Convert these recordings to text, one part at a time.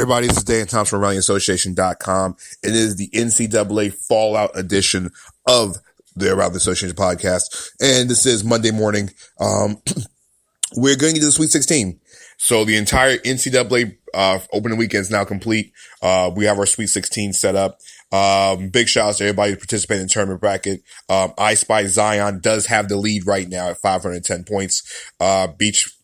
everybody? This is Dan Thompson from RallyAssociation.com. It is the NCAA Fallout edition of the Around the Association podcast. And this is Monday morning. We're going into the Sweet 16. So the entire NCAA opening weekend is now complete. We have our Sweet 16 set up. Big shout out to everybody who participated in the tournament bracket. I Spy Zion does have the lead right now at 510 points. Beach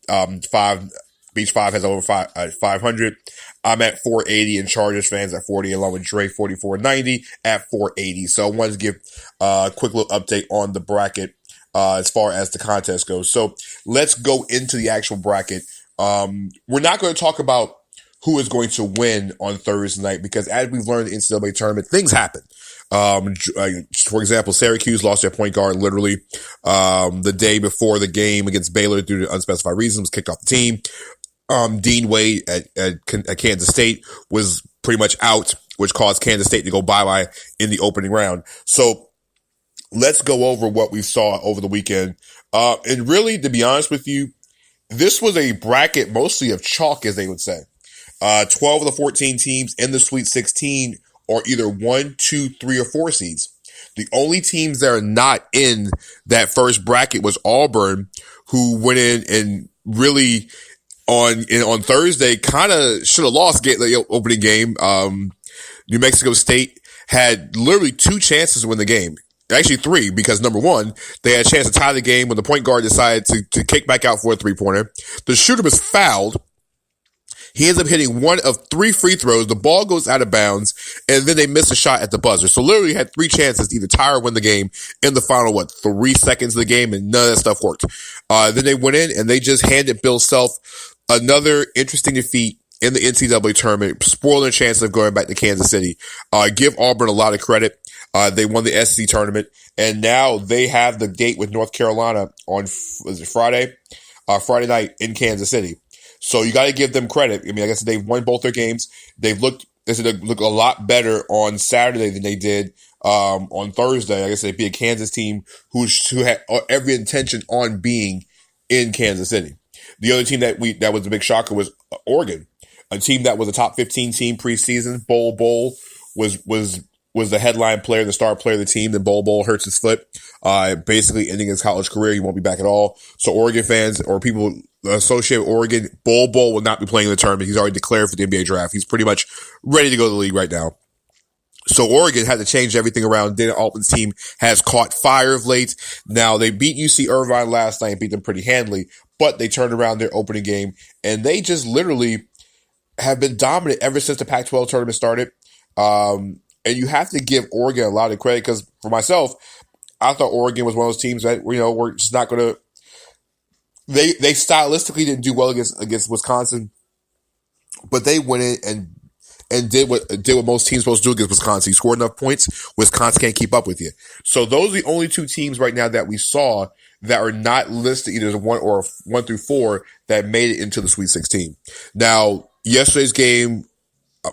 5 has over 500. I'm at 480 and Chargers fans at 40, along with Dre 4490 at 480. So I wanted to give a quick little update on the bracket as far as the contest goes. So let's go into the actual bracket. We're not going to talk about who is going to win on Thursday night because as we've learned in the NCAA tournament, things happen. For example, Syracuse lost their point guard literally the day before the game against Baylor due to unspecified reasons, was kicked off the team. Dean Wade at Kansas State was pretty much out, which caused Kansas State to go bye-bye in the opening round. So let's go over what we saw over the weekend. And really, to be honest with you, this was a bracket mostly of chalk, as they would say. 12 of the 14 teams in the Sweet 16 are either 1, 2, 3, or 4 seeds. The only teams that are not in that first bracket was Auburn, who went in and really on Thursday kind of should have lost the opening game. New Mexico State had literally 2 chances to win the game. Actually 3, because number 1, they had a chance to tie the game when the point guard decided to kick back out for a 3-pointer. The shooter was fouled. He ends up hitting 1 of 3 free throws. The ball goes out of bounds, and then they miss a shot at the buzzer. So literally had 3 chances to either tie or win the game in the final, 3 seconds of the game, and none of that stuff worked. Then they went in and they just handed Bill Self another interesting defeat in the NCAA tournament, spoiling their chances of going back to Kansas City. Give Auburn a lot of credit. They won the SEC tournament, and now they have the date with North Carolina on, Friday night in Kansas City. So you got to give them credit. I mean, like I said, they've won both their games. They look a lot better on Saturday than they did on Thursday. Like I said, they beat a Kansas team who had every intention on being in Kansas City. The other team that was a big shocker was Oregon, a team that was a top 15 team preseason. Bol was the headline player, the star player of the team. Then Bol hurts his foot, basically ending his college career. He won't be back at all. So Oregon fans or people associated with Oregon, Bol will not be playing in the tournament. He's already declared for the NBA draft. He's pretty much ready to go to the league right now. So Oregon had to change everything around. Dana Altman's team has caught fire of late. Now they beat UC Irvine last night and beat them pretty handily, but they turned around their opening game and they just literally have been dominant ever since the Pac-12 tournament started. And you have to give Oregon a lot of credit because for myself, I thought Oregon was one of those teams that, we're just not going to, they stylistically didn't do well against Wisconsin, but they went in and did what most teams supposed to do against Wisconsin. You score enough points, Wisconsin can't keep up with you. So those are the only 2 teams right now that we saw that are not listed either as 1 through 4 that made it into the Sweet 16. Now, yesterday's game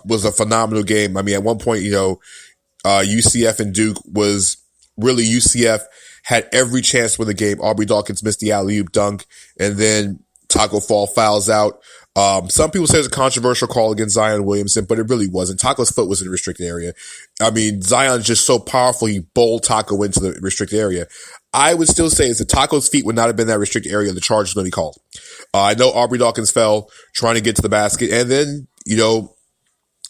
was a phenomenal game. I mean, at one point, UCF and Duke was really UCF had every chance to win the game. Aubrey Dawkins missed the alley-oop dunk, and then Taco Fall fouls out. Some people say it's a controversial call against Zion Williamson, but it really wasn't. Taco's foot was in the restricted area. I mean, Zion's just so powerful, he bowled Taco into the restricted area. I would still say if Taco's feet would not have been that restricted area, the charge is going to be called. I know Aubrey Dawkins fell trying to get to the basket, and then,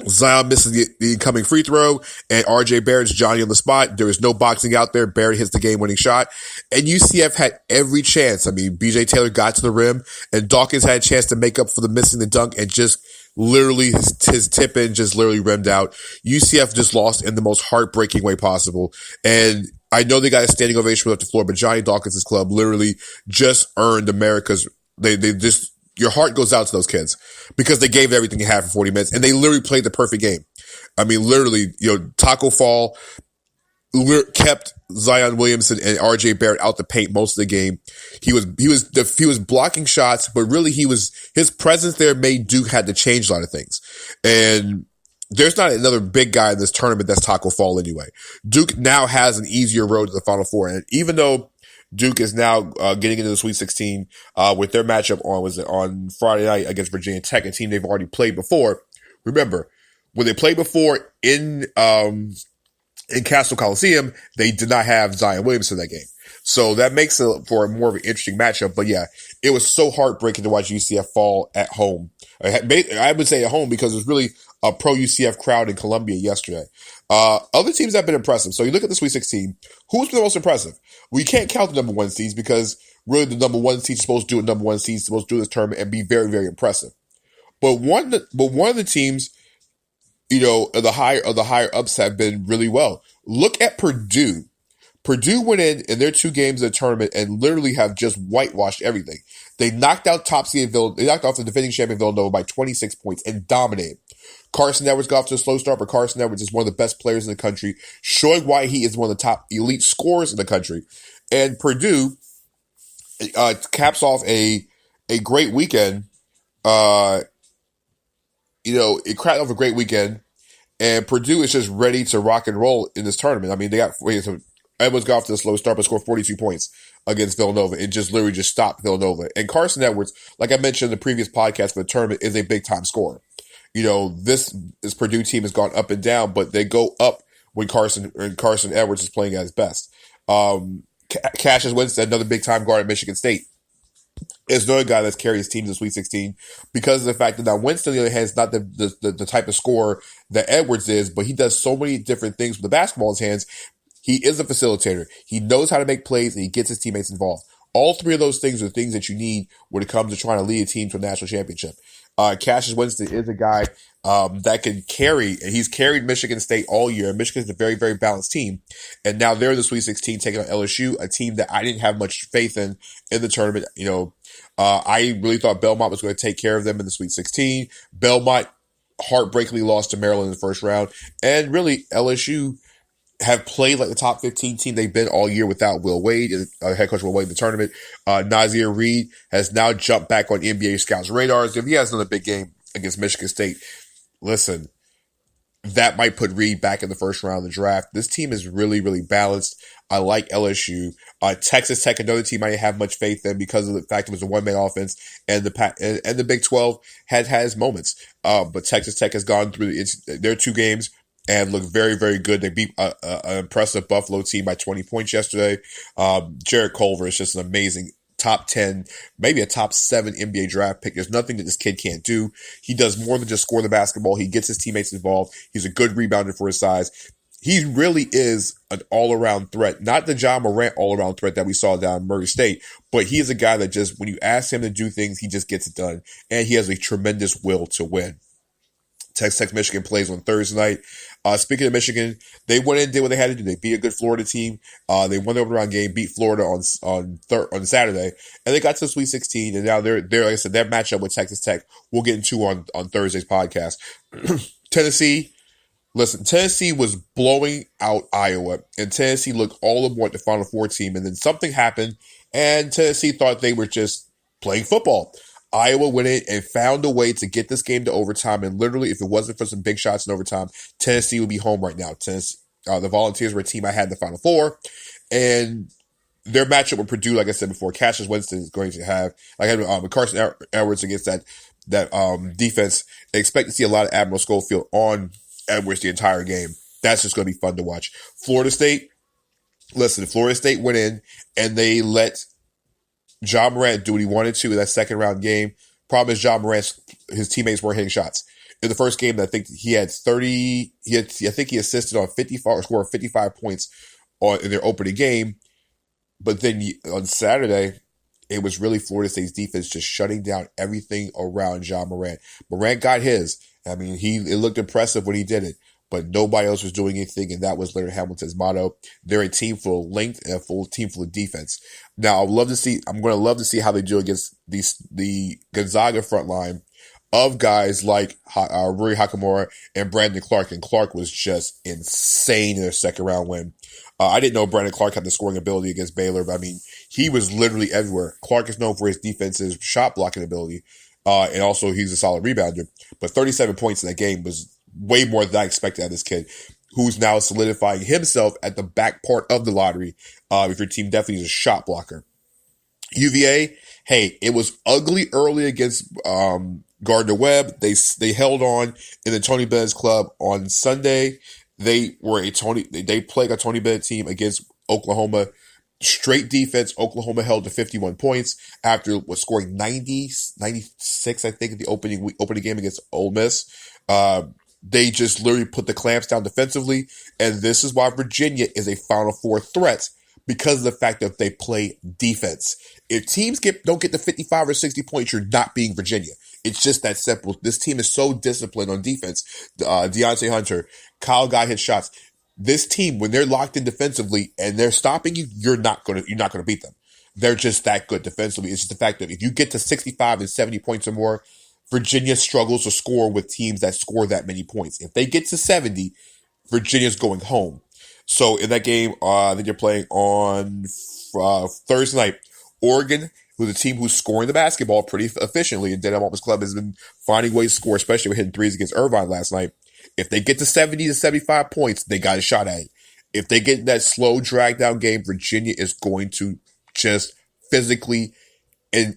Zion misses the incoming free throw, and RJ Barrett's Johnny on the spot. There was no boxing out there. Barrett hits the game-winning shot, and UCF had every chance. I mean, BJ Taylor got to the rim, and Dawkins had a chance to make up for the missing the dunk, and just literally his tip-in just literally rimmed out. UCF just lost in the most heartbreaking way possible, and I know they got a standing ovation from off the floor, but Johnny Dawkins' club literally just earned America's. They just. Your heart goes out to those kids because they gave everything they had for 40 minutes and they literally played the perfect game. I mean, literally, Taco Fall kept Zion Williamson and RJ Barrett out the paint most of the game. He was blocking shots, but really his presence there made Duke had to change a lot of things. And there's not another big guy in this tournament that's Taco Fall anyway. Duke now has an easier road to the Final Four. And even though Duke is now getting into the Sweet 16 with their matchup on Friday night against Virginia Tech, a team they've already played before, Remember, when they played before in Castle Coliseum, they did not have Zion Williamson in that game. So that makes it for more of an interesting matchup. But yeah, it was so heartbreaking to watch UCF fall at home. I would say at home because it was really a pro UCF crowd in Columbia yesterday. Other teams have been impressive. So you look at the Sweet 16, who's been the most impressive? We can't count the number one seeds because really the number one seed is supposed to do what number one seed is supposed to do this tournament and be very, very impressive. But one of the teams, the higher ups have been really well. Look at Purdue. Purdue went in their 2 games of the tournament and literally have just whitewashed everything. They knocked out they knocked off the defending champion Villanova by 26 points and dominated. Carson Edwards got off to a slow start, but Carson Edwards is one of the best players in the country, showing why he is one of the top elite scorers in the country. And Purdue caps off a great weekend. It cracked off a great weekend, and Purdue is just ready to rock and roll in this tournament. I mean, Edwards got off to a slow start, but scored 42 points against Villanova and literally stopped Villanova. And Carson Edwards, like I mentioned in the previous podcast for the tournament, is a big time scorer. This Purdue team has gone up and down, but they go up when Carson Edwards is playing at his best. Cassius Winston, another big time guard at Michigan State, is another guy that's carried his team to the Sweet 16 because of the fact that now Winston, on the other hand, is not the type of scorer that Edwards is, but he does so many different things with the basketball in his hands. He is a facilitator. He knows how to make plays, and he gets his teammates involved. All 3 of those things are things that you need when it comes to trying to lead a team to a national championship. Cassius Winston is a guy that can carry, and he's carried Michigan State all year. Michigan is a very, very balanced team. And now they're in the Sweet 16 taking on LSU, a team that I didn't have much faith in the tournament. I really thought Belmont was going to take care of them in the Sweet 16. Belmont heartbreakingly lost to Maryland in the first round. And really, LSU have played like the top 15 team they've been all year without Will Wade, head coach Will Wade in the tournament. Nazir Reed has now jumped back on NBA scouts' radars. If he has another big game against Michigan State, listen, that might put Reed back in the first round of the draft. This team is really, really balanced. I like LSU. Texas Tech, another team I didn't have much faith in because of the fact it was a one-man offense, and the Big 12 has moments. But Texas Tech has gone through their 2 games and look very, very good. They beat an impressive Buffalo team by 20 points yesterday. Jared Culver is just an amazing top 10, maybe a top 7 NBA draft pick. There's nothing that this kid can't do. He does more than just score the basketball. He gets his teammates involved. He's a good rebounder for his size. He really is an all-around threat. Not the John Morant all-around threat that we saw down in Murray State, but he is a guy that just, when you ask him to do things, he just gets it done. And he has a tremendous will to win. Texas Tech Michigan plays on Thursday night. Speaking of Michigan, they went in and did what they had to do. They beat a good Florida team. They won the overround game, beat Florida on Saturday, and they got to the Sweet 16. And now they're like I said, their matchup with Texas Tech we'll get into on Thursday's podcast. Tennessee was blowing out Iowa, and Tennessee looked all of what the Final Four team. And then something happened, and Tennessee thought they were just playing football. Iowa went in and found a way to get this game to overtime, and literally, if it wasn't for some big shots in overtime, Tennessee would be home right now. Tennessee, the Volunteers were a team I had in the Final Four, and their matchup with Purdue, like I said before, Cassius Winston is going to have, like I had Carson Edwards against that defense. I expect to see a lot of Admiral Schofield on Edwards the entire game. That's just going to be fun to watch. Florida State went in and they let John Morant do what he wanted to in that second round game. Problem is his teammates weren't hitting shots. In the first game, I think he had 30. I think he assisted on 55 or scored 55 points in their opening game. But then on Saturday, it was really Florida State's defense just shutting down everything around John Morant. Morant got his. I mean, it looked impressive when he did it, but nobody else was doing anything, and that was Leonard Hamilton's motto. They're a team full of length and a full team full of defense. Now, I'm going to love to see how they do against the Gonzaga front line of guys like Rui Hachimura and Brandon Clark, and Clark was just insane in their second round win. I didn't know Brandon Clark had the scoring ability against Baylor, but I mean, he was literally everywhere. Clark is known for his defensive shot blocking ability, and also he's a solid rebounder. But 37 points in that game was way more than I expected out of this kid, who's now solidifying himself at the back part of the lottery. If your team definitely is a shot blocker. UVA, hey, it was ugly early against Gardner Webb. They held on in the Tony Bennett's club on Sunday. They played a Tony Bennett team against Oklahoma. Straight defense. Oklahoma held to 51 points after scoring 96, I think, in the opening game against Ole Miss. They just literally put the clamps down defensively, and this is why Virginia is a Final Four threat, because of the fact that they play defense. If teams don't get to 55 or 60 points, you're not being Virginia. It's just that simple. This team is so disciplined on defense. Deontay Hunter, Kyle Guy hit shots. This team, when they're locked in defensively and they're stopping you, you're not gonna beat them. They're just that good defensively. It's just the fact that if you get to 65 and 70 points or more, Virginia struggles to score with teams that score that many points. If they get to 70, Virginia's going home. So in that game, I think they're playing on Thursday night. Oregon, who's a team who's scoring the basketball pretty efficiently, and Denham Office Club has been finding ways to score, especially with hitting threes against Irvine last night. If they get to 70 to 75 points, they got a shot at it. If they get that slow drag down game, Virginia is going to just physically and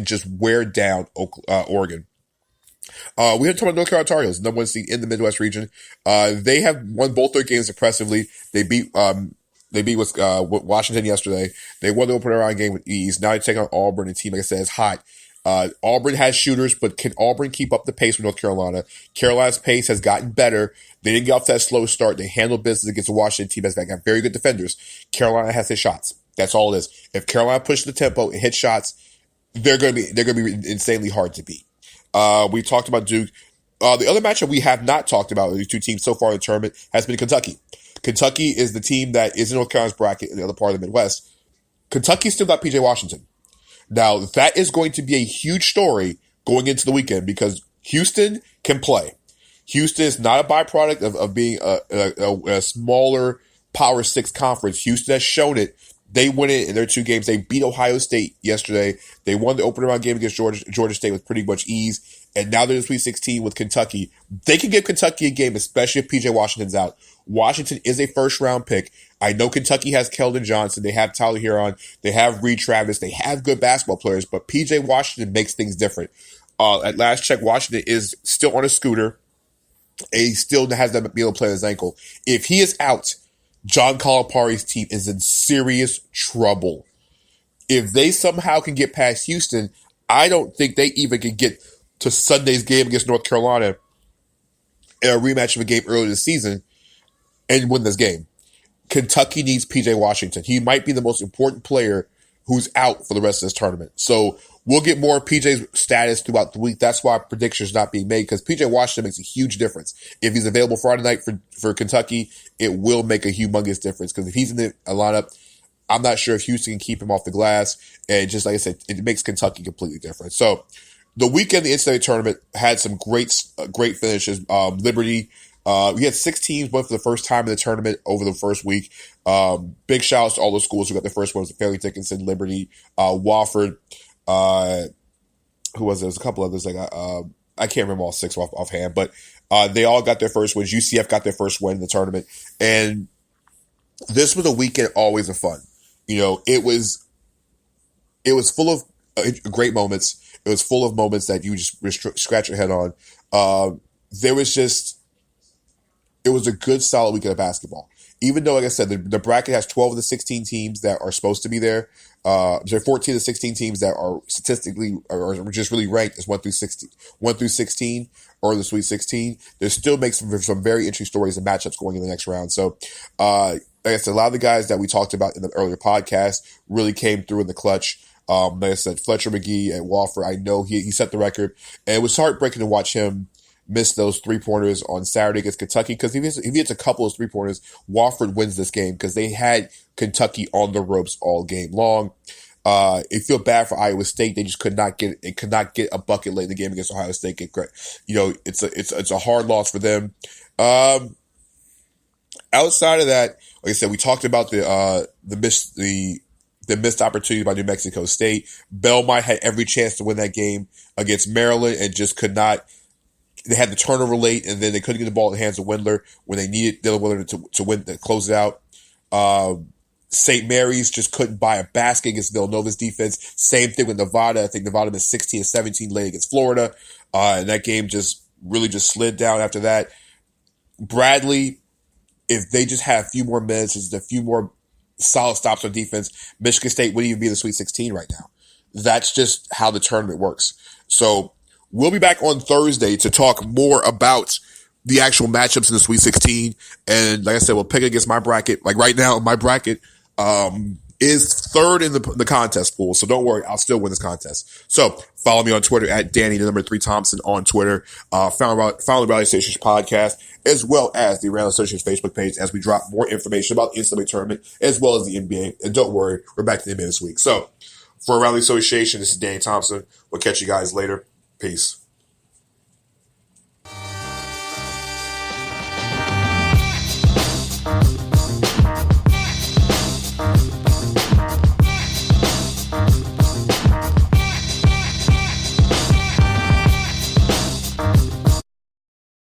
just wear down Oregon. We had to talk about North Carolina Tar Heels, number one seed in the Midwest region. They have won both their games impressively. They beat Washington yesterday. They won the opening round game with ease. Now they take on Auburn, a team, like I said, is hot. Auburn has shooters, but can Auburn keep up the pace with North Carolina? Carolina's pace has gotten better. They didn't get off that slow start. They handled business against the Washington team that's got very good defenders. Carolina has hit shots. That's all it is. If Carolina pushes the tempo and hits shots, they're going to be insanely hard to beat. We talked about Duke. The other matchup we have not talked about with these two teams so far in the tournament has been Kentucky. Kentucky is the team that is in North Carolina's bracket in the other part of the Midwest. Kentucky still got PJ Washington. Now, that is going to be a huge story going into the weekend because Houston can play. Houston is not a byproduct of being a smaller Power 6 conference. Houston has shown it. They win it in their two games. They beat Ohio State yesterday. They won the opening round game against Georgia State with pretty much ease. And now they're in the Sweet 16 with Kentucky. They can give Kentucky a game, especially if PJ Washington's out. Washington is a first-round pick. I know Kentucky has Keldon Johnson. They have Tyler Huron. They have Reed Travis. They have good basketball players, but PJ Washington makes things different. At last check, Washington is still on a scooter. He still has that able to play his ankle. If he is out, John Calipari's team is in serious trouble. If they somehow can get past Houston, I don't think they even can get to Sunday's game against North Carolina in a rematch of a game earlier this season and win this game. Kentucky needs PJ Washington. He might be the most important player who's out for the rest of this tournament. So we'll get more of PJ's status throughout the week. That's why predictions not being made, because PJ Washington makes a huge difference. If he's available Friday night for Kentucky, it will make a humongous difference, because if he's in the lineup, I'm not sure if Houston can keep him off the glass. And just like I said, it makes Kentucky completely different. So the weekend, the NCAA tournament had some great finishes. Liberty, we had 6 teams went for the first time in the tournament over the first week. Big shout outs to all those schools who got their first ones: Fairleigh Dickinson, Liberty, Wofford. Who was there? There's a couple others. I can't remember all 6 offhand, but they all got their first wins. UCF got their first win in the tournament, and this was a weekend always of fun. You know, it was full of great moments. It was full of moments that you just scratch your head on. It was a good, solid weekend of basketball. Even though, like I said, the bracket has 12 of the 16 teams that are supposed to be there. There are 14 of the 16 teams that are statistically or just really ranked as 1 through 16 or the Sweet 16. There still makes some very interesting stories and matchups going in the next round. So, like I said, a lot of the guys that we talked about in the earlier podcast really came through in the clutch. Like I said, Fletcher McGee at Wofford, I know he set the record, and it was heartbreaking to watch him miss those 3-pointers on Saturday against Kentucky, because if he hits a couple of 3-pointers, Wofford wins this game, because they had Kentucky on the ropes all game long. It feel bad for Iowa State. They just could not get a bucket late in the game against Ohio State. It's a hard loss for them. Outside of that, like I said, we talked about the missed opportunity by New Mexico State. Belmont had every chance to win that game against Maryland and just could not. They had the turnover late, and then they couldn't get the ball in the hands of Windler when they needed Dylan Windler to win, to close it out. St. Mary's just couldn't buy a basket against Villanova's defense. Same thing with Nevada. I think Nevada missed 16 and 17 late against Florida. And that game just really just slid down after that. Bradley, if they just have a few more minutes, just a few more solid stops on defense, Michigan State wouldn't even be in the Sweet 16 right now. That's just how the tournament works. So we'll be back on Thursday to talk more about the actual matchups in the Sweet 16. And like I said, we'll pick against my bracket. Like right now, my bracket is third in the contest pool. So don't worry, I'll still win this contest. So follow me on Twitter at Danny3 Thompson on Twitter. Follow the Rally Association podcast, as well as the Rally Association Facebook page as we drop more information about the NCAA tournament, as well as the NBA. And don't worry, we're back to the NBA this week. So for Rally Association, this is Danny Thompson. We'll catch you guys later. Peace.